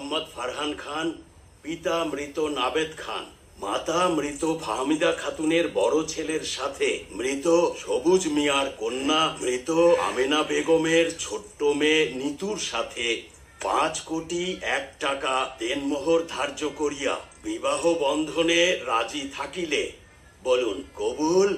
মোহাম্মদ ফারহান খান, পিতা মৃত নাবেদ খান, মাতা মৃত ফাহমিদা খাতুনের বড় ছেলের সাথে মৃত সবুজ মিয়ার কন্যা মৃত আমেনা বেগমের ছোট্ট মেয়ে নিতুর সাথে 5,01,00,000 টাকা দেনমোহর ধার্য করিয়া বিবাহ বন্ধনে রাজি থাকিলে বলুন কবুল।